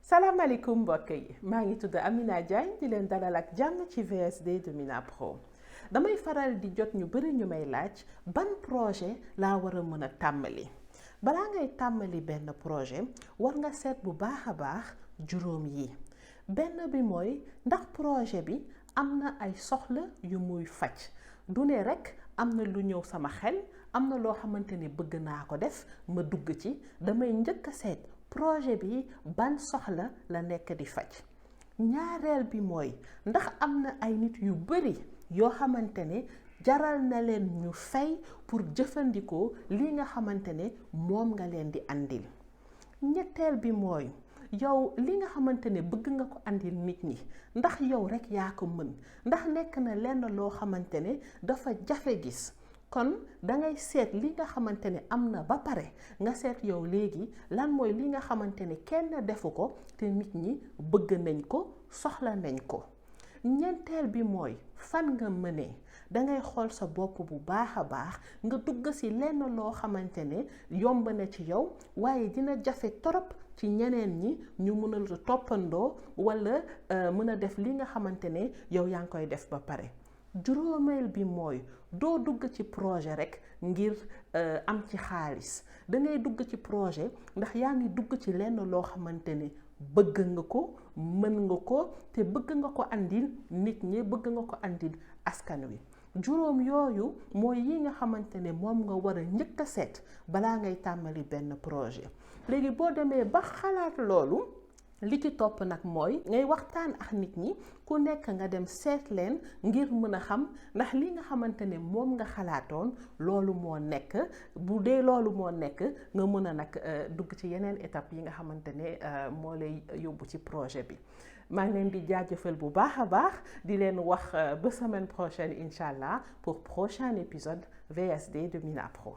salaamaaleykum mbokk yi maa ngi tudd Amina Diagne di leen dalal ak jàmm ci VSD de Mina Pro damay faral di jot ñu bari ñu may laaj ban projet laa war a mën a tàmbali balaa ngay tàmbali benn projet war nga seet bu baax a baax juróom yi benn bi mooy ndax projet bi am na ay soxla yu muy faj du ne rekk am na lu ñëw sama xel am na loo xamante ne bëgg naa ko def ma dugg ci damay njëkk a seet projet bi ban soxla la nekk di faj ñaareel bi mooy ndax am na ay nit yu bari yoo xamante ne jaral na leen ñu fay pour jëfandikoo li nga xamante ne moom nga leen di andil ñetteel bi mooy yow li nga xamante ne bëgg nga ko andil nit ñi ndax yow rekk yaa ko mën ndax nekk na lenn loo xamante ne dafa jafe gis kon dangay seet li nga xamante ne am na ba pare nga seet yow léegi lan mooy li nga xamante ne kenn defu ko te nit ñi bëgg nañ ko soxla nañ ko ñeenteel bi mooy fan nga mënee dangay xool sa bopp bu baax a baax nga dugg ci lenn loo xamante ne yomb na ci yow waaye dina jafe torop ci ñeneen ñi ñu mën a toppandoo walla mën a def li nga xamante ne yow yaa ngi koy def ba pare juróomeel bi mooy doo dugg ci projet rekk ngir am ci xaalis dangay dugg ci projet ndax yaa ngi dugg ci lenn loo xamante ne bëgg nga ko mën nga ko te bëgg nga ko andil nit ñi bëgg nga ko andil askan wi juróom yooyu mooy yi nga xamante ne moom nga war a njëkk a seet balaa ngay tàmbali benn projet léegi boo demee ba xalaat loolu li ci topp nag mooy ngay waxtaan ak nit ñi ku nekk nga dem seet leen ngir mën a xam ndax li nga xamante ne moom nga xalaatoon loolu moo nekk bu dee loolu moo nekk nga mën a nag dugg ci yeneen étape yi nga xamante ne moo lay yóbbu ci projet bi maa ngi leen di jaajëfal bu baax a baax di leen wax ba semaine prochaine incha allah pour prochain épisode VSD de Mina Pro.